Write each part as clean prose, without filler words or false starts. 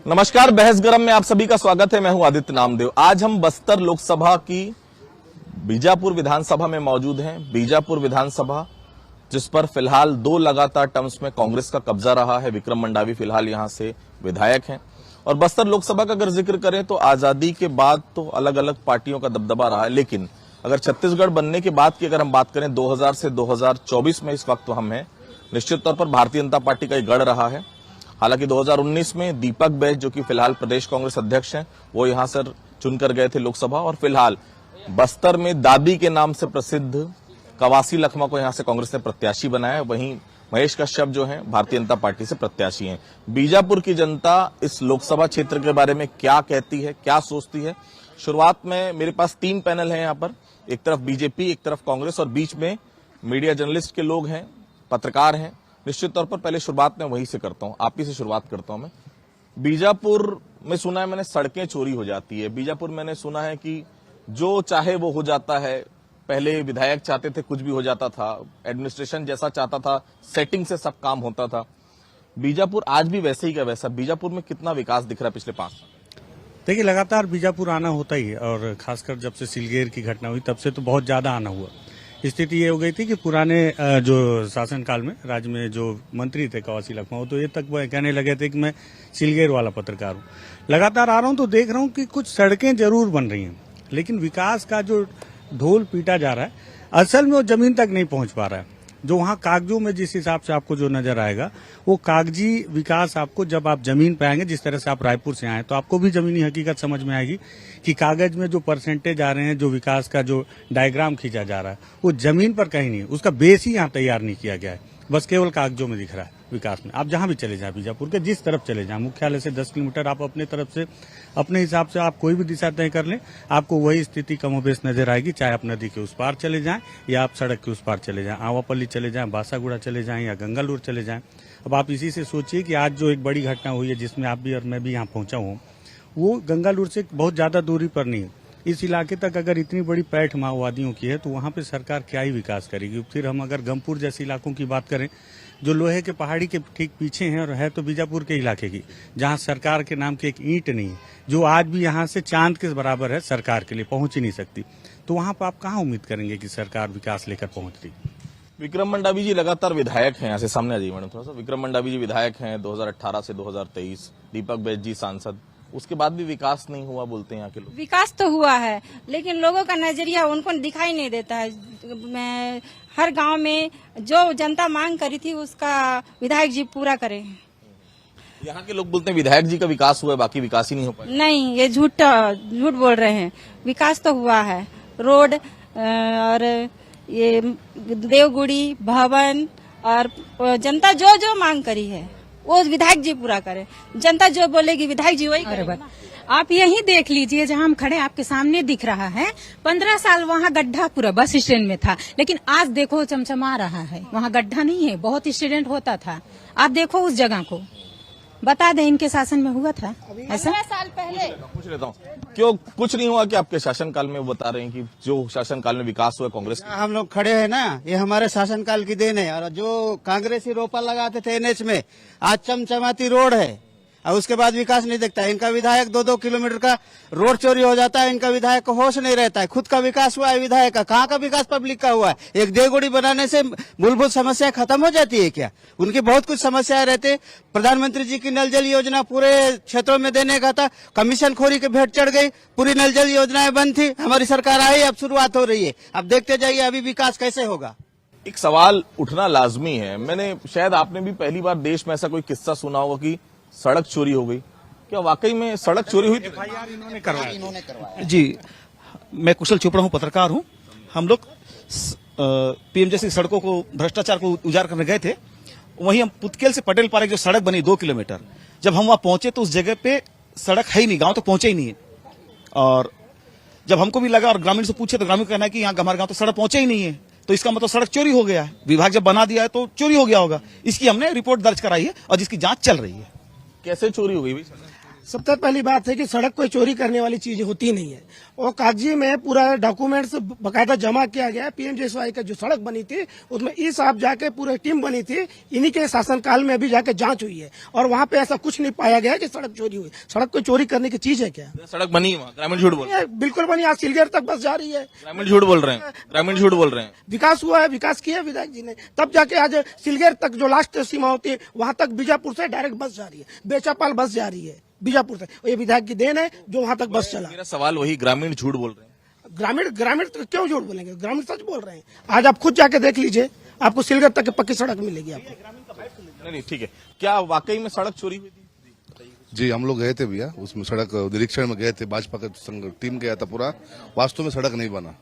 नमस्कार, बहस गरम में आप सभी का स्वागत है। मैं हूं आदित्य नामदेव। आज हम बस्तर लोकसभा की बीजापुर विधानसभा में मौजूद हैं। बीजापुर विधानसभा जिस पर फिलहाल 2 लगातार टर्म्स में कांग्रेस का कब्जा रहा है। विक्रम मंडावी फिलहाल यहां से विधायक हैं। और बस्तर लोकसभा का अगर जिक्र करें तो आजादी के बाद तो अलग अलग पार्टियों का दबदबा रहा है, लेकिन अगर छत्तीसगढ़ बनने के बाद की अगर हम बात करें 2000 से 2024 में इस वक्त तो हम हैं, निश्चित तौर पर भारतीय जनता पार्टी का एक गढ़ रहा है। हालांकि 2019 में दीपक बैज जो कि फिलहाल प्रदेश कांग्रेस अध्यक्ष हैं, वो यहां से चुनकर गए थे लोकसभा। और फिलहाल बस्तर में दादी के नाम से प्रसिद्ध कवासी लखमा को यहां से कांग्रेस ने प्रत्याशी बनाया है। वहीं महेश कश्यप जो हैं भारतीय जनता पार्टी से प्रत्याशी हैं। बीजापुर की जनता इस लोकसभा क्षेत्र के बारे में क्या कहती है, क्या सोचती है? शुरुआत में मेरे पास 3 पैनल हैं यहाँ पर, एक तरफ बीजेपी, एक तरफ कांग्रेस और बीच में मीडिया जर्नलिस्ट के लोग हैं, पत्रकार हैं। निश्चित तौर पर पहले शुरुआत मैं वहीं से करता हूं, आप ही से शुरुआत करता हूं मैं। बीजापुर में सुना है मैंने सड़कें चोरी हो जाती है। बीजापुर मैंने सुना है कि जो चाहे वो हो जाता है। पहले विधायक चाहते थे कुछ भी हो जाता था, एडमिनिस्ट्रेशन जैसा चाहता था, सेटिंग से सब काम होता था। बीजापुर आज भी वैसे ही का वैसा। बीजापुर में कितना विकास दिख रहा है पिछले 5 साल? देखिए, लगातार बीजापुर आना होता ही है और खासकर जब से सिलगेर की घटना हुई तब से तो बहुत ज्यादा आना हुआ। स्थिति ये हो गई थी कि पुराने जो शासनकाल में राज्य में जो मंत्री थे कवासी लखमा, वो तो ये तक कहने लगे थे कि मैं सिलगेर वाला पत्रकार हूँ। लगातार आ रहा हूँ तो देख रहा हूँ कि कुछ सड़कें जरूर बन रही हैं, लेकिन विकास का जो ढोल पीटा जा रहा है असल में वो जमीन तक नहीं पहुंच पा रहा है। जो वहां कागजों में जिस हिसाब से आपको जो नजर आएगा, वो कागजी विकास आपको जब आप जमीन पे आएंगे, जिस तरह से आप रायपुर से आए तो आपको भी जमीनी हकीकत समझ में आएगी कि कागज में जो परसेंटेज आ रहे हैं, जो विकास का जो डायग्राम खींचा जा रहा है, वो जमीन पर कहीं नहीं, उसका बेस ही यहाँ तैयार नहीं किया गया है। बस केवल कागजों में दिख रहा है विकास में। आप जहां भी चले जाएं, बीजापुर के जिस तरफ चले जाएं, मुख्यालय से 10 किलोमीटर आप अपने तरफ से अपने हिसाब से आप कोई भी दिशा तय कर लें, आपको वही स्थिति कमोबेश नजर आएगी। चाहे आप नदी के उस पार चले जाएं या आप सड़क के उस पार चले जाएं, आवापल्ली चले जाएं, बासागुड़ा चले जाएं या गंगालूर चले जाएं। अब आप इसी से सोचिए कि आज जो एक बड़ी घटना हुई है जिसमें आप भी और मैं भी यहाँ पहुंचा हूँ, वो गंगालूर से बहुत ज्यादा दूरी पर नहीं है। इस इलाके तक अगर इतनी बड़ी पैठ माओवादियों की है तो वहां पे सरकार क्या ही विकास करेगी। फिर हम अगर गमपुर जैसे इलाकों की बात करें जो लोहे के पहाड़ी के ठीक पीछे हैं, और है तो बीजापुर के इलाके की, जहां सरकार के नाम की एक ईंट नहीं है, जो आज भी यहां से चांद के बराबर है, सरकार के लिए पहुंच ही नहीं सकती, तो वहां पर आप कहां उम्मीद करेंगे कि सरकार विकास लेकर पहुंच रही? विक्रम मंडावी जी लगातार विधायक हैं। यहाँ से सामने आ जाइए मैडम थोड़ा सा। विक्रम मंडावी जी विधायक हैं 2018 से 2023। दीपक बैज जी सांसद, उसके बाद भी विकास नहीं हुआ बोलते हैं यहाँ के लोग। विकास तो हुआ है, लेकिन लोगों का नजरिया उनको दिखाई नहीं देता है। मैं हर गांव में जो जनता मांग करी थी उसका विधायक जी पूरा करे। यहाँ के लोग बोलते हैं विधायक जी का विकास हुआ है, बाकी विकास ही नहीं हो पाया। नहीं, ये झूठ बोल रहे हैं। विकास तो हुआ है, रोड और ये देवगुड़ी भवन, और जनता जो जो मांग करी है वो विधायक जी पूरा करे। जनता जो बोलेगी विधायक जी वही करे। आप यही देख लीजिए, जहां हम खड़े आपके सामने दिख रहा है, 15 साल वहां गड्ढा पूरा बस स्टैंड में था, लेकिन आज देखो चमचमा रहा है। वहां गड्ढा नहीं है, बहुत एक्सीडेंट होता था। आप देखो उस जगह को, बता दें इनके शासन में हुआ था ऐसा? 15 साल पहले पूछ लेता हूँ, क्यों कुछ नहीं हुआ कि आपके शासनकाल में? बता रहे हैं कि जो शासनकाल में विकास हुआ कांग्रेस का। हम लोग खड़े हैं ना, ये हमारे शासनकाल की देन है। और जो कांग्रेसी रोपा लगाते थे एनएच में, आज चमचमाती रोड है और उसके बाद विकास नहीं दिखता है। इनका विधायक 2-2 किलोमीटर का रोड चोरी हो जाता है, इनका विधायक को होश नहीं रहता है। खुद का विकास हुआ है विधायक का, कहाँ का विकास पब्लिक का हुआ है? एक देवगुड़ी बनाने से मूलभूत समस्या खत्म हो जाती है क्या? उनकी बहुत कुछ समस्याएं रहते। प्रधानमंत्री जी की नल जल योजना पूरे क्षेत्रों में देने का था, कमीशन खोरी के भेंट चढ़ गई, पूरी नल जल योजनाएं बंद थी। हमारी सरकार आई, अब शुरुआत हो रही है। अब देखते जाइए अभी विकास कैसे होगा। एक सवाल उठना लाजमी है। मैंने, शायद आपने भी पहली बार देश में ऐसा कोई किस्सा सुना होगा कि सड़क चोरी हो गई। क्या वाकई में सड़क चोरी हुई? FIR इन्होंने करवाया जी। मैं कुशल चोपड़ा हूँ, पत्रकार हूँ। हम लोग पीएम जैसी सड़कों को, भ्रष्टाचार को उजागर करने गए थे। वहीं हम पुतकेल से पटेल पार्क जो सड़क बनी 2 किलोमीटर, जब हम वहां पहुंचे तो उस जगह पे सड़क है ही नहीं, गांव तो पहुंचे ही नहीं है। और जब हमको भी लगा और ग्रामीण से पूछे तो ग्रामीण कहना है कि यहाँ हमारे गांव तो सड़क पहुंचे ही नहीं है, तो इसका मतलब सड़क चोरी हो गया है। विभाग जब बना दिया है तो चोरी हो गया होगा। इसकी हमने रिपोर्ट दर्ज कराई है और जिसकी जांच चल रही है। कैसे चोरी हो गई भाई? सबसे पहली बात है कि सड़क कोई चोरी करने वाली चीज होती नहीं है। और कागजी में पूरा डॉक्यूमेंट्स बकायदा जमा किया गया है। पीएमजीएसवाई का जो सड़क बनी थी उसमें इस आप जाके पूरी टीम बनी थी, इन्हीं के शासनकाल में अभी जाके जांच हुई है और वहां पे ऐसा कुछ नहीं पाया गया कि सड़क चोरी हुई। सड़क कोई चोरी करने की चीज है क्या? सड़क बनी है वहाँ, ग्रामीण झूठ बोल रहे हैं। बिल्कुल बनी, आज सिलगेर तक बस जा रही है। ग्रामीण झूठ बोल रहे हैं, ग्रामीण झूठ बोल रहे हैं। विकास हुआ है, विकास किया है विधायक जी ने, तब जाके आज सिलगेर तक जो लास्ट सीमा होती है वहां तक बीजापुर से डायरेक्ट बस जा रही है, बेचापाल बस जा रही है बीजापुर से। ये विधायक की देन है जो वहां तक बस चला। मेरा सवाल वही, ग्रामीण झूठ बोल रहे हैं। ग्रामीण तो क्यों झूठ बोलेंगे? ग्रामीण सच बोल रहे हैं। आज आप खुद जाके देख लीजिए, आपको सिलगढ़ तक की पक्की सड़क मिलेगी आपको। नहीं ठीक है, क्या वाकई में सड़क चोरी हुई थी? जी, हम लोग गए थे भैया, उसमें सड़क निरीक्षण में गए थे, भाजपा का टीम गया था पूरा। वास्तव में सड़क नहीं बना।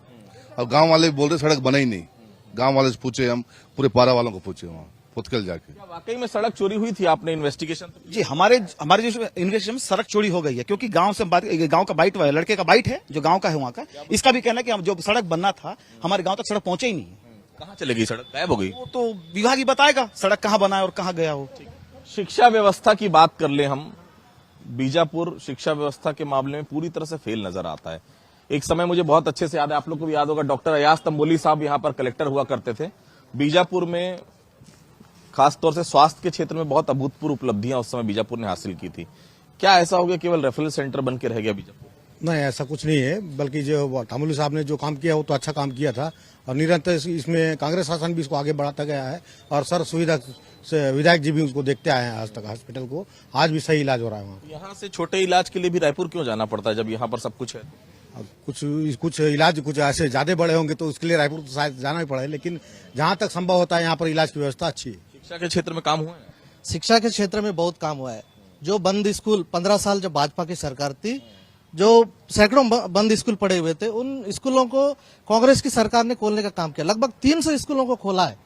अब गांव वाले बोल रहे सड़क बना ही नहीं। गांव वाले से पूछे, हम पूरे पारा वालों को पूछे वहाँ पुतकल जाके। क्या वाकई में सड़क चोरी हुई थी? आपने इन्वेस्टिगेशन जी, हमारे जो इन्वेस्टिगेशन में सड़क चोरी हो गई है, क्योंकि गांव से गांव का बाइट, लड़के का बाइट है जो गांव का है वहाँ का। इसका भी कहना है कि हम जो सड़क बनना था हमारे गांव तक सड़क पहुंचे ही नहीं। कहाँ चले गई सड़क? गायब हो गई। वो तो विभाग ही बताएगा सड़क कहाँ बना है और कहाँ गया हो। शिक्षा व्यवस्था की बात कर ले हम, बीजापुर शिक्षा व्यवस्था के मामले में पूरी तरह से फेल नजर आता है। एक समय मुझे बहुत अच्छे से याद है, आप लोग को भी याद होगा, डॉक्टर अयाज तंबोली साहब यहाँ पर कलेक्टर हुआ करते थे। बीजापुर में खासतौर से स्वास्थ्य के क्षेत्र में बहुत अभूतपूर्व उपलब्धियां उस समय बीजापुर ने हासिल की थी। क्या ऐसा हो गया केवल रेफरल सेंटर बन के रह गया बीजापुर? नहीं, ऐसा कुछ नहीं है, बल्कि जो तंबोली साहब ने जो काम किया वो तो अच्छा काम किया था और निरंतर इसमें कांग्रेस शासन भी इसको आगे बढ़ाता गया है और सर सुविधा से विधायक जी भी उसको देखते आए हैं आज तक। हॉस्पिटल को आज भी सही इलाज हो रहा है वहाँ। यहाँ से छोटे इलाज के लिए भी रायपुर क्यों जाना पड़ता है जब यहाँ पर सब कुछ है? अब कुछ इलाज कुछ ऐसे ज्यादा बड़े होंगे तो उसके लिए रायपुर तो शायद जाना ही पड़े, लेकिन जहाँ तक संभव होता है यहाँ पर इलाज की व्यवस्था अच्छी है। शिक्षा के क्षेत्र में काम हुआ है? शिक्षा के क्षेत्र में बहुत काम हुआ है। जो बंद स्कूल 15 साल जब भाजपा की सरकार थी, जो सैकड़ों बंद स्कूल पड़े हुए थे, उन स्कूलों को कांग्रेस की सरकार ने खोलने का काम किया। लगभग 300 स्कूलों को खोला है।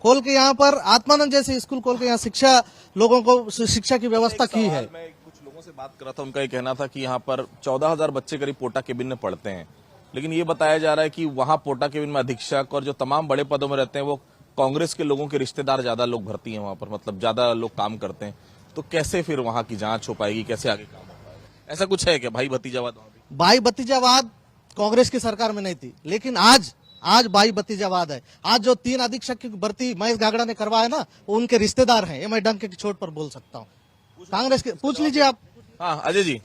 खोल के यहाँ पर आत्मानंद जैसे स्कूल खोल के यहाँ शिक्षा लोगों को शिक्षा की व्यवस्था की है। मैं कुछ लोगों से बात कर रहा था, उनका ये कहना था कि यहाँ पर 14,000 बच्चे करीब पोटा केबिन में पढ़ते हैं, लेकिन ये बताया जा रहा है कि वहाँ पोटा केबिन में अधीक्षक और जो तमाम बड़े पदों में रहते हैं वो कांग्रेस के लोगों के रिश्तेदार ज्यादा लोग भर्ती हैं वहां पर, मतलब ज्यादा लोग काम करते हैं। तो कैसे फिर वहां की जांच हो पाएगी, कैसे आगे काम हो पाएगा? ऐसा कुछ है क्या? भाई भतीजावाद वहां भी? भाई भतीजावाद कांग्रेस की सरकार में नहीं थी, लेकिन आज भाई भतीजावाद है। आज जो 3 अधीक्षक की भर्ती महेश गागड़ा ने करवाया ना, वो उनके रिश्तेदार हैं। ये मैं डंके की चोट पर बोल सकता हूँ। कांग्रेस के पूछ लीजिए आप। हाँ अजय जी,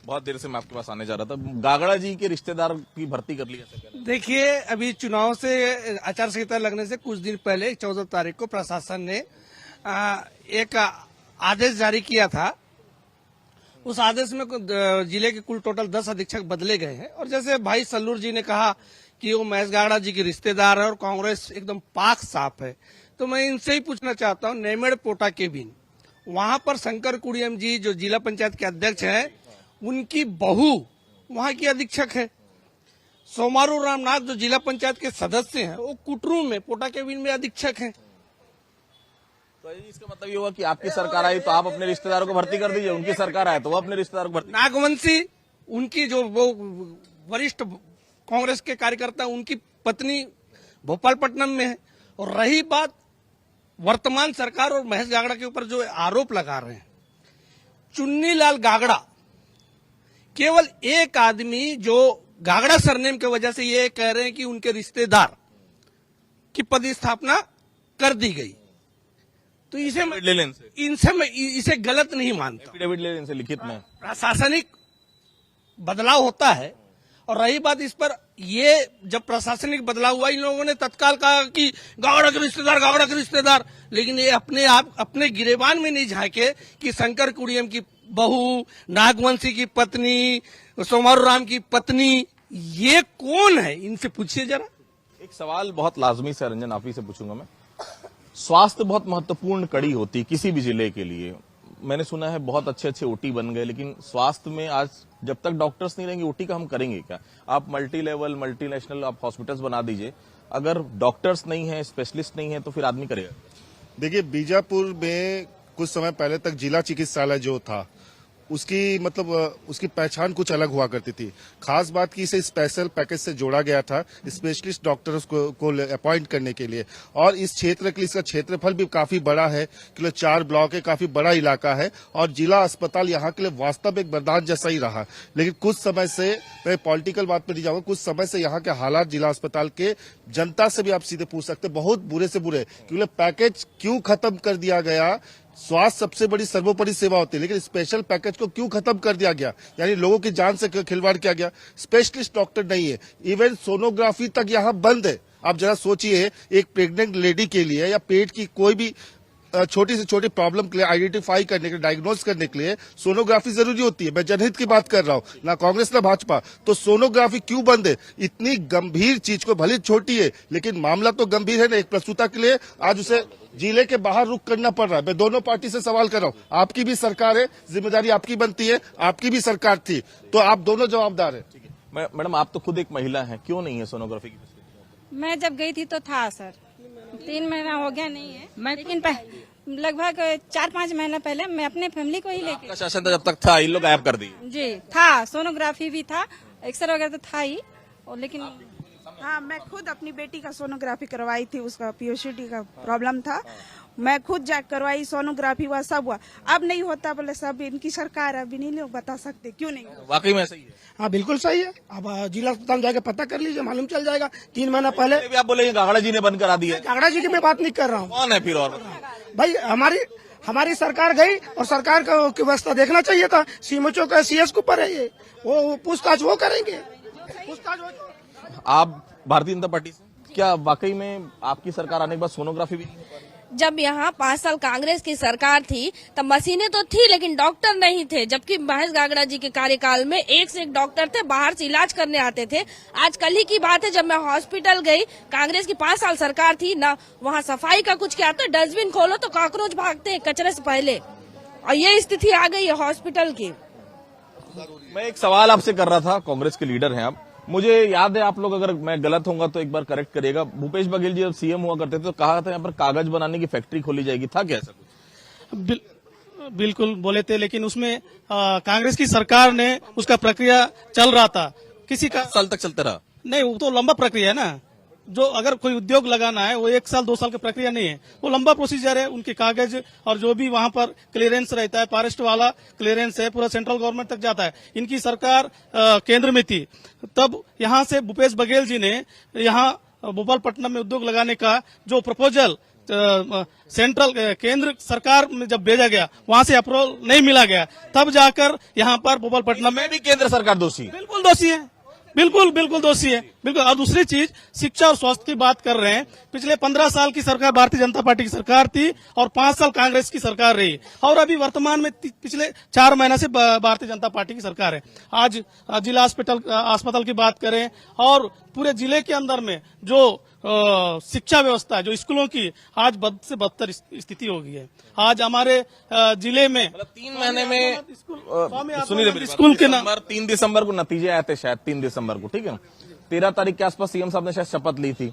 बहुत देर से मैं आपके पास आने जा रहा था। गागड़ा जी के रिश्तेदार की भर्ती कर ली ऐसा? देखिए, अभी चुनाव से आचार संहिता लगने से कुछ दिन पहले 14 तारीख को प्रशासन ने एक आदेश जारी किया था। उस आदेश में जिले के कुल टोटल 10 अधीक्षक बदले गए हैं। और जैसे भाई सल्लूर जी ने कहा कि वो महेश गागड़ा जी के रिश्तेदार है और कांग्रेस एकदम पाक साफ है, तो मैं इनसे ही पूछना चाहता हूँ, नेमेड़ पोटा केबिन, वहां पर शंकर कुड़ियम जी जो जिला पंचायत के अध्यक्ष हैं, उनकी बहू वहां की अधीक्षक है। सोमारू रामनाथ जो जिला पंचायत के सदस्य हैं, वो कुटरू में पोटा केबिन में अधीक्षक हैं। तो इसका मतलब ये हुआ कि आपकी सरकार आई तो आप अपने रिश्तेदारों को भर्ती कर दीजिए, उनकी सरकार आए तो वो अपने रिश्तेदारों को भर्ती। नागवंशी, उनकी जो वो वरिष्ठ कांग्रेस के कार्यकर्ता, उनकी पत्नी भोपालपट्टनम में है। और रही बात वर्तमान सरकार और महेश गागड़ा के ऊपर जो आरोप लगा रहे हैं, चुन्नीलाल गागड़ा केवल एक आदमी जो गागड़ा सरनेम की वजह से ये कह रहे हैं कि उनके रिश्तेदार की पदस्थापना कर दी गई, तो इसे मैं इसे गलत नहीं मानता। एफिडेविट ले लें इनसे लिखित में। प्रशासनिक बदलाव होता है। और रही बात इस पर, ये जब प्रशासनिक बदलाव हुआ, इन लोगों ने तत्काल कहा कि गागड़ा के रिश्तेदार, गागड़ा के रिश्तेदार, लेकिन ये अपने गिरेबान में नहीं झांके कि शंकर कुड़ियम की बहू, नागवंशी की पत्नी, सोमारू राम की पत्नी, ये कौन है? इनसे पूछिए जरा। एक सवाल बहुत लाजमी से रंजन आप ही से पूछूंगा मैं। स्वास्थ्य बहुत महत्वपूर्ण कड़ी होती है किसी भी जिले के लिए। मैंने सुना है बहुत अच्छे अच्छे ओटी बन गए, लेकिन स्वास्थ्य में आज जब तक डॉक्टर्स नहीं रहेंगे ओटी का हम करेंगे क्या? आप मल्टी लेवल मल्टीनेशनल आप हॉस्पिटल्स बना दीजिए, अगर डॉक्टर्स नहीं है, स्पेशलिस्ट नहीं है, तो फिर आदमी करेगा। देखिए, बीजापुर में कुछ समय पहले तक जिला चिकित्सालय जो था उसकी मतलब उसकी पहचान कुछ अलग हुआ करती थी। खास बात की इसे स्पेशल पैकेज से जोड़ा गया था स्पेशलिस्ट डॉक्टर्स को अपॉइंट करने के लिए, और इस क्षेत्र के लिए इसका क्षेत्रफल भी काफी बड़ा है, केवल 4 ब्लॉक है, काफी बड़ा इलाका है, और जिला अस्पताल यहाँ के लिए वास्तव एक वरदान जैसा ही रहा। लेकिन कुछ समय से, मैं पॉलिटिकल बात पर नहीं जाऊंगा, कुछ समय से यहाँ के हालात जिला अस्पताल के जनता से भी आप सीधे पूछ सकते, बहुत बुरे से बुरे। क्योंकि पैकेज क्यों खत्म कर दिया गया? स्वास्थ्य सबसे बड़ी सर्वोपरि सेवा होती है, लेकिन स्पेशल पैकेज को क्यों खत्म कर दिया गया? यानी लोगों की जान से खिलवाड़ किया गया। स्पेशलिस्ट डॉक्टर नहीं है, इवन सोनोग्राफी तक यहाँ बंद है। आप जरा सोचिए, एक प्रेग्नेंट लेडी के लिए या पेट की कोई भी छोटी से छोटी प्रॉब्लम के लिए आइडेंटिफाई करने के लिए, डायग्नोज करने के लिए सोनोग्राफी जरूरी होती है। मैं जनहित की बात कर रहा हूँ, ना कांग्रेस ना भाजपा। तो सोनोग्राफी क्यों बंद है? इतनी गंभीर चीज को, भले छोटी है लेकिन मामला तो गंभीर है ना। एक प्रसूता के लिए आज उसे जिले के बाहर रुक करना पड़ रहा है। मैं दोनों पार्टी से सवाल कर रहा हूँ, आपकी भी सरकार है, जिम्मेदारी आपकी बनती है, आपकी भी सरकार थी, तो आप दोनों जवाबदार है। मैडम, आप तो खुद एक महिला हैं, क्यों नहीं है सोनोग्राफी की? मैं जब गई थी तो था सर, 3 महीना हो गया नहीं है, लेकिन लगभग 4-5 महीना पहले मैं अपने फैमिली को ही लेके, आपका शासन था जब तक था, इन लोग गायब कर दिए। जी था, सोनोग्राफी भी था, एक्सरे वगैरह तो था ही, और लेकिन हाँ, मैं खुद अपनी बेटी का सोनोग्राफी करवाई थी, उसका पीओसीटी का प्रॉब्लम था, मैं खुद जा करवाई, सोनोग्राफी हुआ, सब हुआ। अब नहीं होता बोले सब इनकी सरकार है, अभी नहीं लोग बता सकते क्यों नहीं। वाकई में सही है? हाँ बिल्कुल सही है। अब जिला अस्पताल जाके पता कर लीजिए, मालूम चल जाएगा। 3 महीना पहले भी आप बोले कागड़ा जी ने बंद करा दिया। कागड़ा जी की मैं बात नहीं कर रहा हूँ। कौन है फिर? और भाई हमारी सरकार गई, और सरकार की व्यवस्था देखना चाहिए था। सीएमएचओ का सीएस के ऊपर है ये, वो पूछताछ वो करेंगे, पूछताछ वो। आप भारतीय जनता पार्टी से, क्या वाकई में आपकी सरकार आने के बाद सोनोग्राफी भी नहीं हो पा रही? जब यहाँ 5 साल कांग्रेस की सरकार थी तब मशीनें तो थी लेकिन डॉक्टर नहीं थे, जबकि महेश गागड़ा जी के कार्यकाल में 1 से 1 डॉक्टर थे, बाहर से इलाज करने आते थे। आज कल ही की बात है, जब मैं हॉस्पिटल गई, कांग्रेस की 5 साल सरकार थी ना, वहाँ सफाई का कुछ क्या, तो डस्टबिन खोलो तो कॉकरोच भागते हैं कचरे से पहले, और ये स्थिति आ गई है हॉस्पिटल की। मैं एक सवाल आपसे कर रहा था, कांग्रेस के लीडर हैं आप, मुझे याद है, आप लोग अगर मैं गलत होऊंगा तो एक बार करेक्ट करिएगा, भूपेश बघेल जी जब सीएम हुआ करते थे तो कहा था यहाँ पर कागज बनाने की फैक्ट्री खोली जाएगी, था क्या ऐसा कुछ? बिल्कुल बोले थे, लेकिन उसमें कांग्रेस की सरकार ने उसका प्रक्रिया चल रहा था, किसी का साल तक चलता रहा। नहीं, वो तो लंबा प्रक्रिया है ना। जो अगर कोई उद्योग लगाना है वो 1 साल 2 साल की प्रक्रिया नहीं है, वो लंबा प्रोसीजर है। उनके कागज और जो भी वहां पर क्लियरेंस रहता है, फॉरेस्ट वाला क्लियरेंस है, पूरा सेंट्रल गवर्नमेंट तक जाता है। इनकी सरकार केंद्र में थी, तब यहां से भूपेश बघेल जी ने यहाँ भोपालपट्टनम में उद्योग लगाने का जो प्रपोजल सेंट्रल केंद्र सरकार में जब भेजा गया, वहां से अप्रूवल नहीं मिला गया, तब जाकर यहाँ पर भोपालपट्टनम में भी केंद्र सरकार दोषी है। बिल्कुल दोषी है, बिल्कुल दोषी है, बिल्कुल। और दूसरी चीज, शिक्षा और स्वास्थ्य की बात कर रहे हैं। पिछले 15 साल की सरकार भारतीय जनता पार्टी की सरकार थी और 5 साल कांग्रेस की सरकार रही, और अभी वर्तमान में पिछले 4 महीना से भारतीय जनता पार्टी की सरकार है। आज जिला अस्पताल की बात करें, और पूरे जिले के अंदर में जो शिक्षा व्यवस्था है, जो स्कूलों की, आज बद से बदतर स्थिति हो गई है। आज हमारे जिले में 3 महीने में, सुनिए, स्कूल के नाम 3 दिसंबर को नतीजे आए थे, शायद 3 दिसंबर को, ठीक है। 13 तारीख के आसपास सीएम साहब ने शायद शपथ ली थी,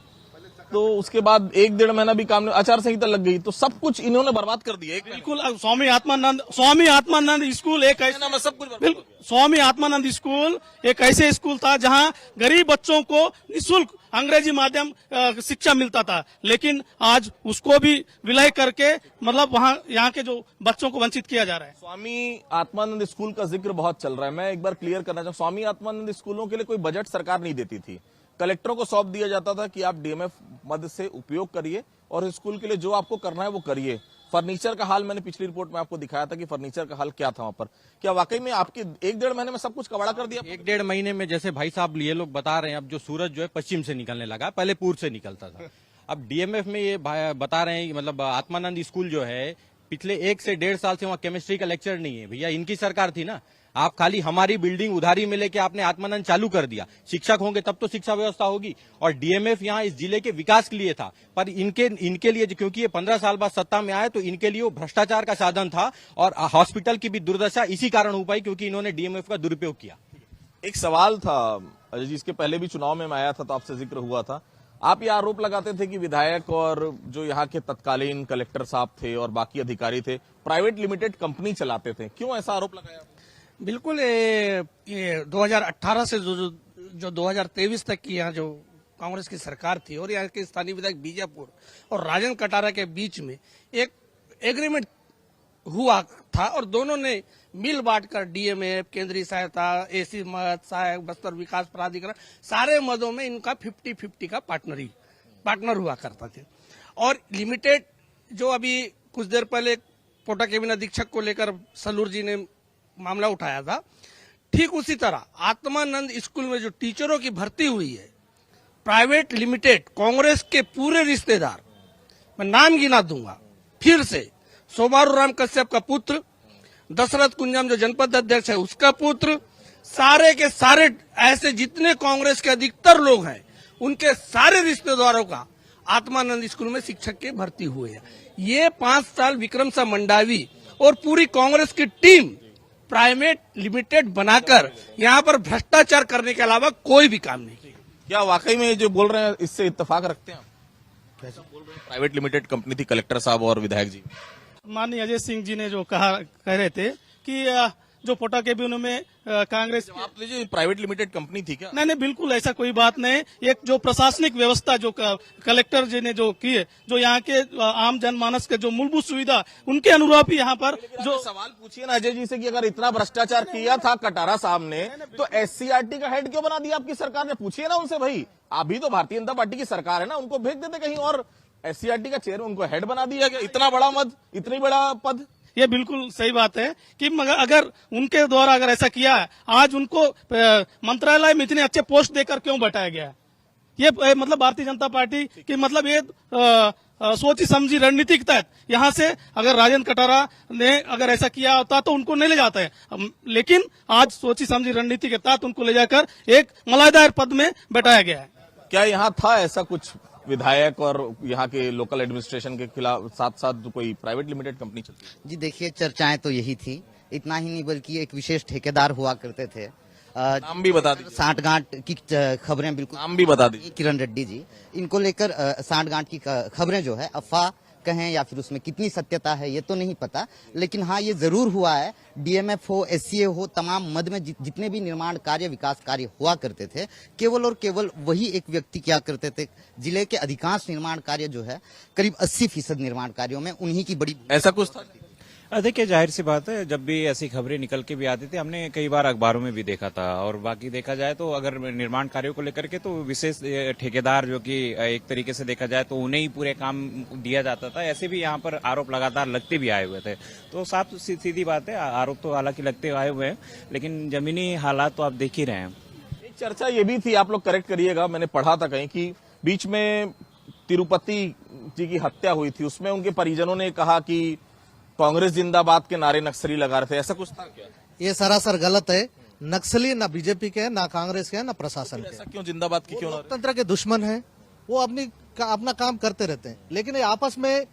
तो उसके बाद 1-1.5 महीना भी काम, आचार संहिता लग गई, तो सब कुछ इन्होंने बर्बाद कर दिया। बिल्कुल। स्वामी आत्मानंद स्कूल एक ऐसा, सब कुछ बिल्कुल, स्वामी आत्मानंद स्कूल एक ऐसे स्कूल था जहां गरीब बच्चों को निःशुल्क अंग्रेजी माध्यम शिक्षा मिलता था, लेकिन आज उसको भी विलय करके, मतलब वहां यहाँ के जो बच्चों को वंचित किया जा रहा है। स्वामी आत्मानंद स्कूल का जिक्र बहुत चल रहा है, मैं एक बार क्लियर करना चाहूँ, स्वामी आत्मानंद स्कूलों के लिए कोई बजट सरकार नहीं देती थी, कलेक्टरों को सौंप दिया जाता था कि आप डीएमएफ मद से उपयोग करिए और स्कूल के लिए जो आपको करना है वो करिए। फर्नीचर का हाल मैंने पिछली रिपोर्ट में आपको दिखाया था कि फर्नीचर का हाल क्या था वहां पर। क्या वाकई में आपके 1-1.5 महीने में सब कुछ कबाड़ा कर दिया? 1-1.5 महीने में, जैसे भाई साहब ये लोग बता रहे हैं, अब जो सूरज जो है पश्चिम से निकलने लगा, पहले पूर्व से निकलता था। अब डीएमएफ में ये बता रहे हैं, मतलब आत्मानंद स्कूल जो है, पिछले 1 से 1.5 साल से वहाँ केमिस्ट्री का लेक्चर नहीं है। भैया इनकी सरकार थी ना, आप खाली हमारी बिल्डिंग उधारी में लेके आपने आत्मानंद चालू कर दिया। शिक्षक होंगे तब तो शिक्षा व्यवस्था होगी, और डीएमएफ यहाँ इस जिले के विकास के लिए था, पर इनके लिए, क्योंकि ये 15 साल बाद सत्ता में आए, तो इनके लिए वो भ्रष्टाचार का साधन था, और हॉस्पिटल की भी दुर्दशा इसी कारण हो पाई क्योंकि इन्होंने डीएमएफ का दुरुपयोग किया। एक सवाल था अजय जी, इसके पहले भी चुनाव में आया था तो आपसे जिक्र हुआ था, आप ये आरोप लगाते थे कि विधायक और जो यहाँ के तत्कालीन कलेक्टर साहब थे और बाकी अधिकारी थे, प्राइवेट लिमिटेड कंपनी चलाते थे, क्यों ऐसा आरोप लगाया? बिल्कुल ये 2018 से जो 2023 तक की यहाँ जो कांग्रेस की सरकार थी और यहाँ के स्थानीय विधायक बीजापुर और राजेंद्र कटारा के बीच में एक एग्रीमेंट हुआ था और दोनों ने मिल बांट कर डीएमएफ, केंद्रीय सहायता, एसी मद, सहायक बस्तर विकास प्राधिकरण, सारे मदों में इनका 50-50 का पार्टनर हुआ करता थे। और लिमिटेड जो अभी कुछ देर पहले पोटा केबिन अधीक्षक को लेकर सलूर जी ने मामला उठाया था, ठीक उसी तरह आत्मानंद स्कूल में जो टीचरों की भर्ती हुई है, प्राइवेट लिमिटेड कांग्रेस के पूरे रिश्तेदार, मैं नाम गिना दूंगा फिर से, सोमारू राम कश्यप का पुत्र, दशरथ कुंजम जो जनपद अध्यक्ष है उसका पुत्र, सारे के सारे ऐसे जितने कांग्रेस के अधिकतर लोग हैं उनके सारे रिश्तेदारों का आत्मानंद स्कूल में शिक्षक के भर्ती हुए हैं। ये 5 साल विक्रम सा मंडावी और पूरी कांग्रेस की टीम प्राइवेट लिमिटेड बनाकर यहाँ पर भ्रष्टाचार करने के अलावा कोई भी काम नहीं किया। क्या वाकई में ये जो बोल रहे हैं इससे इत्तेफाक रखते हैं आप? कैसे बोल रहे हैं प्राइवेट लिमिटेड कंपनी थी, कलेक्टर साहब और विधायक जी? माननीय अजय सिंह जी ने जो कह रहे थे कि जो पोटा केबिन में कांग्रेस आप लीजिए प्राइवेट लिमिटेड कंपनी थी क्या? नहीं, बिल्कुल ऐसा कोई बात नहीं। एक जो प्रशासनिक व्यवस्था जो कलेक्टर जी ने जो की है, जो यहाँ के आम जनमानस के जो मूलभूत सुविधा उनके अनुरूप ही यहाँ पर जो सवाल पूछिए ना अजय जी से कि अगर इतना भ्रष्टाचार किया था कटारा साहब ने तो SCRT का हेड क्यों बना दिया आपकी सरकार ने? पूछिए ना उनसे भाई, अभी तो भारतीय जनता पार्टी की सरकार है ना, उनको भेज देते कहीं और। SCRT का चेयरमैन उनको हेड बना दिया गया, इतना बड़ा मद, इतनी बड़ा पद। ये बिल्कुल सही बात है कि मगर अगर उनके द्वारा अगर ऐसा किया है, आज उनको मंत्रालय में इतने अच्छे पोस्ट देकर क्यों बैठाया गया है? ये मतलब भारतीय जनता पार्टी की मतलब ये सोची समझी रणनीति के तहत यहाँ से अगर राजेंद्र कटारा ने अगर ऐसा किया होता तो उनको नहीं ले जाता है, लेकिन आज सोची समझी रणनीति के तहत उनको ले जाकर एक मलाईदार पद में बैठाया गया है। क्या यहाँ था ऐसा कुछ विधायक और यहाँ के लोकल एडमिनिस्ट्रेशन के खिलाफ साथ साथ कोई प्राइवेट लिमिटेड कंपनी चलती है? जी देखिए, चर्चाएं तो यही थी, इतना ही नहीं बल्कि एक विशेष ठेकेदार हुआ करते थे। नाम भी बता दीजिए। सांठगांठ की खबरें बिल्कुल नाम भी बता दीजिए। किरण रेड्डी जी, इनको लेकर सांठगांठ की खबरें जो है अफवाह कहें या फिर उसमें कितनी सत्यता है ये तो नहीं पता, लेकिन हाँ ये जरूर हुआ है, डीएमएफ हो, SCA हो, तमाम मद में जितने भी निर्माण कार्य, विकास कार्य हुआ करते थे, केवल और केवल वही एक व्यक्ति क्या करते थे। जिले के अधिकांश निर्माण कार्य जो है, करीब 80% निर्माण कार्यों में उन्हीं की बड़ी, ऐसा कुछ था? देखिए, जाहिर सी बात है, जब भी ऐसी खबरें निकल के भी आती थी, हमने कई बार अखबारों में भी देखा था। और बाकी देखा जाए तो अगर निर्माण कार्यों को लेकर के तो विशेष ठेकेदार जो कि एक तरीके से देखा जाए तो उन्हें ही पूरे काम दिया जाता था। ऐसे भी यहाँ पर आरोप लगातार लगते भी आए हुए थे। तो साफ सीधी बात है, आरोप तो हालांकि लगते आए हुए हैं, लेकिन जमीनी हालात तो आप देख ही रहे हैं। एक चर्चा ये भी थी, आप लोग करेक्ट करिएगा, मैंने पढ़ा था कहीं कि बीच में तिरुपति जी की हत्या हुई थी, उसमें उनके परिजनों ने कहा कि कांग्रेस जिंदाबाद के नारे नक्सली लगा रहे थे, ऐसा कुछ था क्या? ये सरासर गलत है। नक्सली ना बीजेपी के है, ना कांग्रेस के है, ना प्रशासन के। ऐसा क्यों जिंदाबाद की क्यों? लोकतंत्र के दुश्मन है, वो अपना काम करते रहते हैं, लेकिन ये आपस में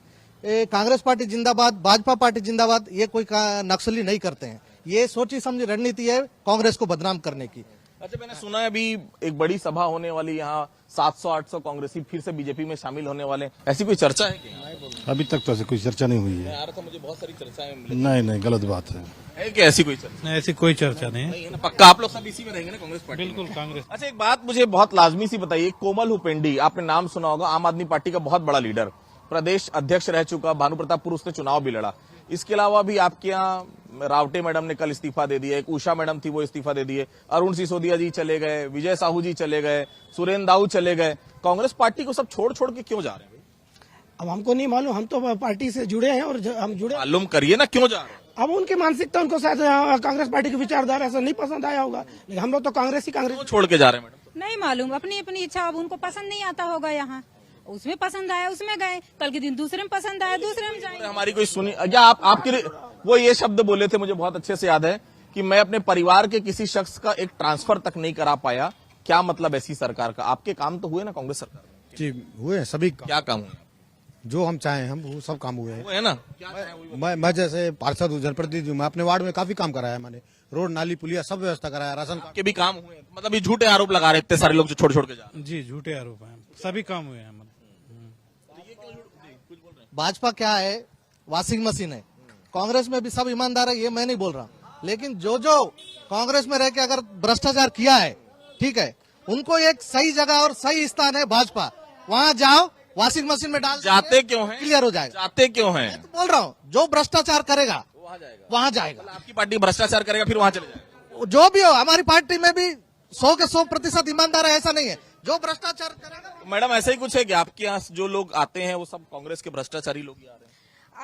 कांग्रेस पार्टी जिंदाबाद, भाजपा पार्टी जिंदाबाद, ये कोई नक्सली नहीं करते हैं। ये सोची समझी रणनीति है कांग्रेस को बदनाम करने की। अच्छा, मैंने सुना है अभी एक बड़ी सभा होने वाली, यहाँ 700-800 कांग्रेसी फिर से बीजेपी में शामिल होने वाले, ऐसी कोई चर्चा है क्या? अभी तक तो ऐसी कोई चर्चा नहीं हुई है। आ रहा था, मुझे बहुत सारी चर्चाएं नहीं, गलत बात है क्या ऐसी कोई चर्चा? नहीं, ऐसी कोई चर्चा नहीं नहीं है ना? पक्का आप लोग सब इसी में रहेंगे ना, कांग्रेस पार्टी? बिल्कुल कांग्रेस। अच्छा, एक बात मुझे बहुत लाजमी सी बताइए, कोमल हुपेंडी, आपने नाम सुना होगा, आम आदमी पार्टी का बहुत बड़ा लीडर, प्रदेश अध्यक्ष रह चुका, भानु प्रतापपुर उसने चुनाव भी लड़ा। इसके अलावा भी आपके यहाँ रावटे मैडम ने कल इस्तीफा दे दिया, एक उषा मैडम थी वो इस्तीफा दे दिए, अरुण सिसोदिया जी चले गए, विजय साहू जी चले गए, सुरेंद्र दाऊ चले गए। कांग्रेस पार्टी को सब छोड़ छोड़ के क्यों जा रहे हैं? अब हमको नहीं मालूम, हम तो पार्टी से जुड़े हैं और हम जुड़े। मालूम करिए ना क्यों जा रहे हैं। अब उनकी मानसिकता, उनको शायद कांग्रेस पार्टी की विचारधारा ऐसा नहीं पसंद आया होगा, लेकिन हम लोग तो कांग्रेस छोड़ के जा रहे हैं मैडम? नहीं मालूम, अपनी अपनी इच्छा। अब उनको पसंद नहीं आता होगा, यहाँ उसमें पसंद आया उसमें गए, कल के दिन दूसरे में पसंद आया दूसरे में जाएंगे। हमारी कोई सुनी या आपके वो ये शब्द बोले थे, मुझे बहुत अच्छे से याद है कि मैं अपने परिवार के किसी शख्स का एक ट्रांसफर तक नहीं करा पाया। क्या मतलब ऐसी सरकार का? आपके काम तो हुए ना कांग्रेस सरकार? जी हुए हैं, सभी क्या काम हुए? जो हम चाहें हम वो सब काम हुए हैं। है ना? मैं जैसे पार्षद हूँ, जनप्रतिनिधि हूँ, मैं अपने वार्ड में काफी काम कराया मैंने, रोड नाली पुलिया सब व्यवस्था कराया, राशन के भी काम हुए। मतलब ये झूठे आरोप लगा रहे इतने सारे लोग जो छोड़ छोड़ के जा रहे हैं। जी झूठे आरोप हैं, सभी काम हुए हैं। भाजपा क्या है, वॉशिंग मशीन है। कांग्रेस में भी सब ईमानदार है, ये मैं नहीं बोल रहा, लेकिन जो कांग्रेस में रह के अगर भ्रष्टाचार किया है, ठीक है, उनको एक सही जगह और सही स्थान है भाजपा, वहाँ जाओ, वॉशिंग मशीन में डाल, जाते क्यों हैं? क्लियर हो जाएगा। जाते क्यों हैं? तो बोल रहा हूँ, जो भ्रष्टाचार करेगा वहाँ जाएगा। आपकी पार्टी भ्रष्टाचार करेगा फिर वहां चले जाएगा? जो भी हो, हमारी पार्टी में भी 100 के 100% ईमानदार है, ऐसा नहीं है। जो भ्रष्टाचार करेगा। मैडम ऐसा ही कुछ है कि आपके यहाँ जो लोग आते हैं वो सब कांग्रेस के भ्रष्टाचारी लोग ही आ रहे हैं?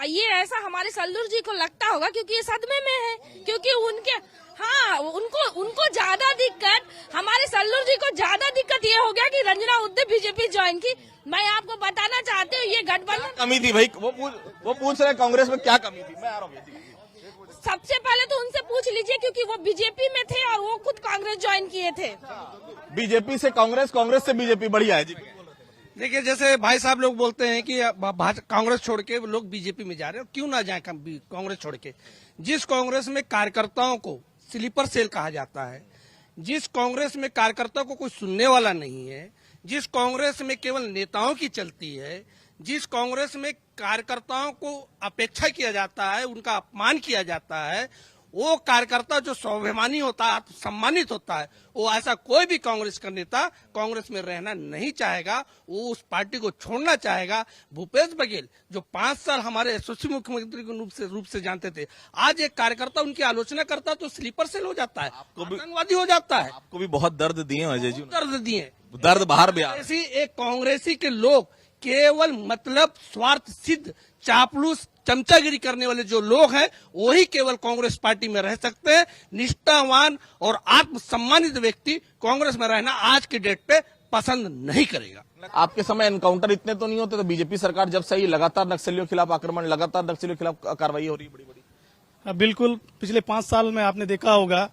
ये ऐसा हमारे सल्लूर जी को लगता होगा क्योंकि ये सदमे में है, क्योंकि उनके हाँ उनको ज्यादा दिक्कत, हमारे सल्लूर जी को ज्यादा दिक्कत ये हो गया कि रंजना उद्दे बीजेपी ज्वाइन की। मैं आपको बताना चाहती हूँ ये गठबंधन कमी थी भाई, वो पूछ रहे कांग्रेस में क्या कमी थी। मैं आ रहा हूँ। सबसे पहले तो उनसे पूछ लीजिए क्योंकि वो बीजेपी में थे और वो खुद कांग्रेस ज्वाइन किए थे। बीजेपी से कांग्रेस, कांग्रेस से बीजेपी, बढ़िया है जी। देखिए, जैसे भाई साहब लोग बोलते हैं कि कांग्रेस छोड़ के लोग बीजेपी में जा रहे हैं, क्यों ना जाए कांग्रेस छोड़ के। जिस कांग्रेस में कार्यकर्ताओं को स्लीपर सेल कहा जाता है, जिस कांग्रेस में कार्यकर्ताओं को कोई सुनने वाला नहीं है, जिस कांग्रेस में केवल नेताओं की चलती है, जिस कांग्रेस में कार्यकर्ताओं को अपेक्षा किया जाता है, उनका अपमान किया जाता है, वो कार्यकर्ता जो स्वाभिमानी होता है, सम्मानित होता है, वो ऐसा कोई भी कांग्रेस का नेता कांग्रेस में रहना नहीं चाहेगा, वो उस पार्टी को छोड़ना चाहेगा। भूपेश बघेल जो 5 साल हमारे यशस्वी मुख्यमंत्री के रूप से जानते थे, आज एक कार्यकर्ता उनकी आलोचना करता तो स्लीपर सेल हो जाता है, आतंकवादी हो जाता है। आपको भी बहुत दर्द दिए हैं अजय जी, दर्द दिए, दर्द बाहर भी आ रहा है। ऐसी एक कांग्रेसी के लोग केवल मतलब स्वार्थ सिद्ध चापलूस चमचागिरी करने वाले जो लोग हैं वही केवल कांग्रेस पार्टी में रह सकते हैं। निष्ठावान और आत्मसम्मानित व्यक्ति कांग्रेस में रहना आज की डेट पे पसंद नहीं करेगा। आपके समय एनकाउंटर इतने तो नहीं होते, तो बीजेपी सरकार जब से ही लगातार नक्सलियों के खिलाफ आक्रमण, लगातार नक्सलियों के खिलाफ कार्रवाई हो रही है बड़ी। बिल्कुल, पिछले 5 साल में आपने देखा होगा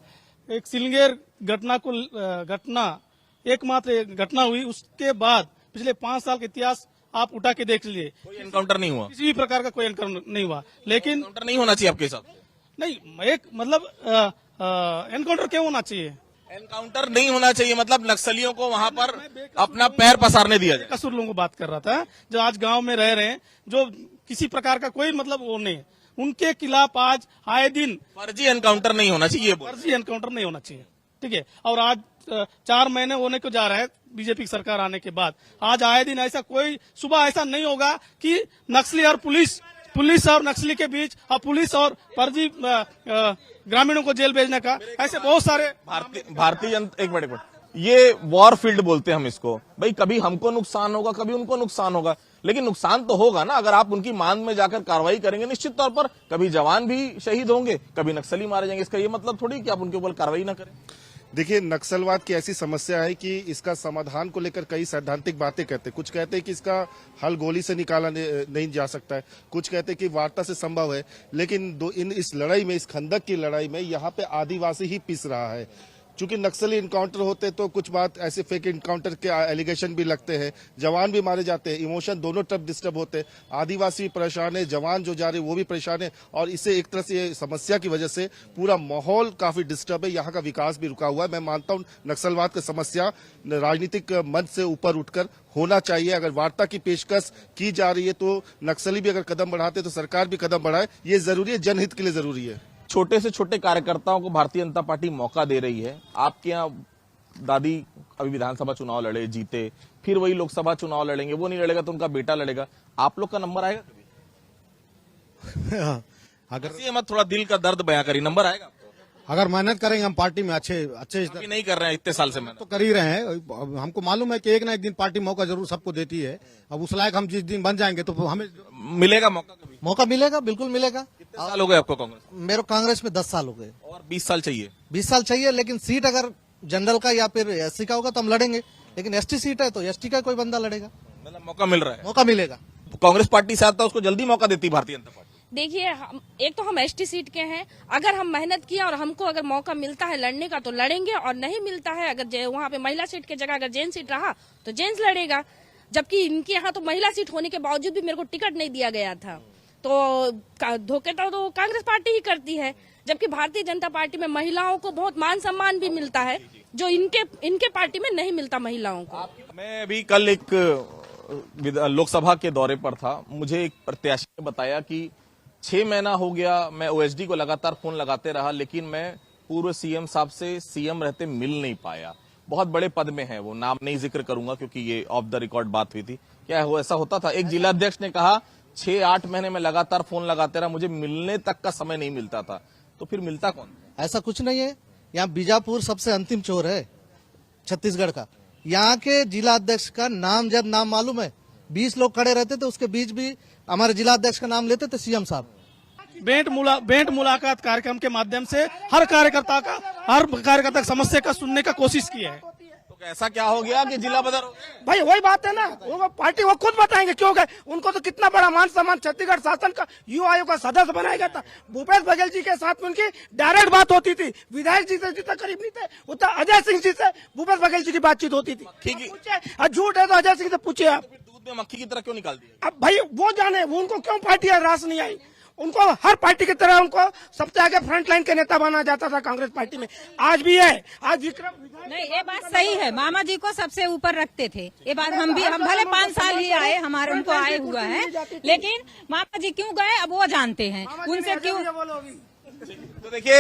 एक सिलंगेर घटना एकमात्र घटना हुई, उसके बाद पिछले 5 साल का इतिहास आप उठा के देख लीजिए, कोई एनकाउंटर नहीं हुआ, किसी भी प्रकार का कोई एनकाउंटर नहीं हुआ। लेकिन एनकाउंटर नहीं होना चाहिए आपके हिसाब से? नहीं, एक मतलब एनकाउंटर क्यों होना चाहिए? एनकाउंटर नहीं होना चाहिए मतलब नक्सलियों को वहां पर अपना पैर पसारने दिया जाए। कसूर लोगों को बात कर रहा था, जो आज गांव में रह रहे हैं, जो किसी प्रकार का कोई मतलब वो नहीं है, उनके खिलाफ आज आए दिन फर्जी एनकाउंटर नहीं होना चाहिए, फर्जी एनकाउंटर नहीं होना चाहिए, ठीक है। और आज 4 महीने होने को जा रहा है बीजेपी की सरकार आने के बाद, आज आए दिन ऐसा कोई सुबह ऐसा नहीं होगा कि नक्सली और पुलिस और नक्सली के बीच, और पुलिस और फर्जी ग्रामीणों को जेल भेजने का, ऐसे बहुत सारे भारतीय जनता। एक मिनट, ये वॉर फील्ड बोलते हैं हम इसको भाई, कभी हमको नुकसान होगा, कभी उनको नुकसान होगा, लेकिन नुकसान तो होगा ना। अगर आप उनकी मांग में जाकर कार्रवाई करेंगे, निश्चित तौर पर कभी जवान भी शहीद होंगे, कभी नक्सली मारे जाएंगे। इसका ये मतलब थोड़ी कि आप उनके ऊपर कार्रवाई ना करें। देखिए, नक्सलवाद की ऐसी समस्या है कि इसका समाधान को लेकर कई सैद्धांतिक बातें कहते हैं। कुछ कहते हैं कि इसका हल गोली से निकाला नहीं जा सकता है, कुछ कहते हैं कि वार्ता से संभव है, लेकिन इस लड़ाई में, इस खंदक की लड़ाई में यहाँ पे आदिवासी ही पिस रहा है। चूंकि नक्सली इनकाउंटर होते तो कुछ बात ऐसे फेक इनकाउंटर के एलिगेशन भी लगते हैं, जवान भी मारे जाते हैं, इमोशन दोनों तरफ डिस्टर्ब होते हैं, आदिवासी भी परेशान है, जवान जो जा रहे वो भी परेशान है, और इसे एक तरह से ये समस्या की वजह से पूरा माहौल काफी डिस्टर्ब है, यहाँ का विकास भी रुका हुआ है। मैं मानता हूँ नक्सलवाद की समस्या राजनीतिक मंच से ऊपर उठकर होना चाहिए। अगर वार्ता की पेशकश की जा रही है तो नक्सली भी अगर कदम बढ़ाते तो सरकार भी कदम बढ़ाए, ये जरूरी है, जनहित के लिए जरूरी है। छोटे से छोटे कार्यकर्ताओं को भारतीय जनता पार्टी मौका दे रही है। आपके यहाँ दादी अभी विधानसभा चुनाव लड़े, जीते, फिर वही लोकसभा चुनाव लड़ेंगे, वो नहीं लड़ेगा तो उनका बेटा लड़ेगा। आप लोग का नंबर आएगा कभी? अगर मत थोड़ा दिल का दर्द बयां करिए, नंबर आएगा? अगर मेहनत करेंगे हम पार्टी में अच्छे नहीं कर रहे हैं इतने साल से, मेहनत तो कर ही रहे हैं। हमको मालूम है कि एक ना एक दिन पार्टी मौका जरूर सबको देती है। अब उस लायक हम जिस दिन बन जाएंगे तो हमें मिलेगा मौका। कभी मौका मिलेगा, बिल्कुल मिलेगा। कितने साल हो गए आपको कांग्रेस? मेरे कांग्रेस में 10 साल हो गए। और 20 साल चाहिए? 20 साल चाहिए, लेकिन सीट अगर जनरल का या फिर एससी का होगा तो हम लड़ेंगे, लेकिन एसटी सीट है तो एसटी का कोई बंदा लड़ेगा। मतलब मौका मिल रहा है? मौका मिलेगा। कांग्रेस पार्टी से आता है उसको जल्दी मौका देती भारतीय जनता पार्टी। देखिए, एक तो हम एसटी सीट के हैं, अगर हम मेहनत किया और हमको अगर मौका मिलता है लड़ने का तो लड़ेंगे, और नहीं मिलता है, अगर वहाँ पे महिला सीट की जगह अगर जेंट्स सीट रहा तो जेंट्स लड़ेगा। जबकि इनके यहाँ तो महिला सीट होने के बावजूद भी मेरे को टिकट नहीं दिया गया था, तो धोखे तो कांग्रेस पार्टी ही करती है। जबकि भारतीय जनता पार्टी में महिलाओं को बहुत मान सम्मान भी मिलता है, जो इनके पार्टी में नहीं मिलता महिलाओं को। मैं अभी कल एक लोकसभा के दौरे पर था, मुझे एक प्रत्याशी ने बताया कि 6 महीना हो गया मैं ओएसडी को लगातार फोन लगाते रहा, लेकिन मैं पूर्व सीएम साहब से सीएम रहते मिल नहीं पाया। बहुत बड़े पद में है वो, नाम नहीं जिक्र करूंगा क्योंकि ये ऑफ द रिकॉर्ड बात हुई थी। क्या हो ऐसा होता था? एक जिलाध्यक्ष ने कहा 6-8 महीने में लगातार फोन लगाते रहा, मुझे मिलने तक का समय नहीं मिलता था। तो फिर मिलता कौन? ऐसा कुछ नहीं है। यहाँ बीजापुर सबसे अंतिम चोर है छत्तीसगढ़ का। यहाँ के जिला अध्यक्ष का नाम जब नाम मालूम है, 20 लोग खड़े रहते थे, उसके बीच भी हमारे जिला अध्यक्ष का नाम लेते थे सीएम साहब। भेंट मुलाकात कार्यक्रम के माध्यम से हर कार्यकर्ता की समस्या का सुनने का कोशिश की है। तो ऐसा क्या हो गया कि जिला बदल? भाई वही बात है ना, वो पार्टी वो खुद बताएंगे क्यों गए। उनको तो कितना बड़ा मान सम्मान छत्तीसगढ़ शासन का युवा आयोग का सदस्य बनाया गया था। भूपेश बघेल जी के साथ उनकी डायरेक्ट बात होती थी। विधायक जी से जितना करीब नहीं थे उतना अजय सिंह जी से भूपेश बघेल जी की बातचीत होती थी। झूठ है तो अजय सिंह से पूछिए आप। दूध में मक्खी की तरह क्यों निकाल दिया? अब भाई वो जाने, वो उनको क्यों पार्टी रास नहीं आई। उनको हर पार्टी की तरह उनको सबसे आगे फ्रंट लाइन के नेता माना जाता था कांग्रेस पार्टी में, आज भी है। आज विक्रम नहीं, ये बात सही है, मामा जी को सबसे ऊपर रखते थे। ये बात हम भले 5 साल ही आए, हमारे उनको आए हुआ है, लेकिन मामा जी क्यों गए अब वो जानते हैं, उनसे क्यों। तो देखिए,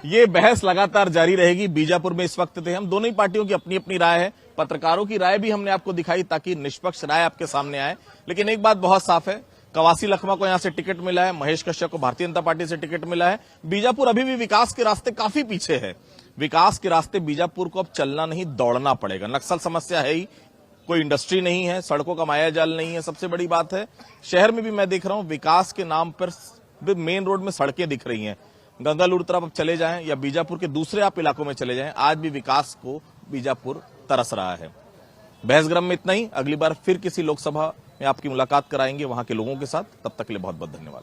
ये बहस लगातार जारी रहेगी। बीजापुर में इस वक्त थे हम, दोनों ही पार्टियों की अपनी अपनी राय है, पत्रकारों की राय भी हमने आपको दिखाई ताकि निष्पक्ष राय आपके सामने आए। लेकिन एक बात बहुत साफ है, कवासी लखमा को यहां से टिकट मिला है, महेश कश्यप को भारतीय जनता पार्टी से टिकट मिला है। बीजापुर अभी भी विकास के रास्ते काफी पीछे है। विकास के रास्ते बीजापुर को अब चलना नहीं, दौड़ना पड़ेगा। नक्सल समस्या है ही, कोई इंडस्ट्री नहीं है, सड़कों का माया जाल नहीं है। सबसे बड़ी बात है, शहर में भी मैं देख रहा हूं विकास के नाम पर मेन रोड में सड़कें दिख रही हैं। गंगालूर तरफ आप चले जाएं या बीजापुर के दूसरे आप इलाकों में चले जाएं, आज भी विकास को बीजापुर तरस रहा है। बहसग्रम में इतना ही। अगली बार फिर किसी लोकसभा में आपकी मुलाकात कराएंगे वहां के लोगों के साथ। तब तक के लिए बहुत बहुत धन्यवाद।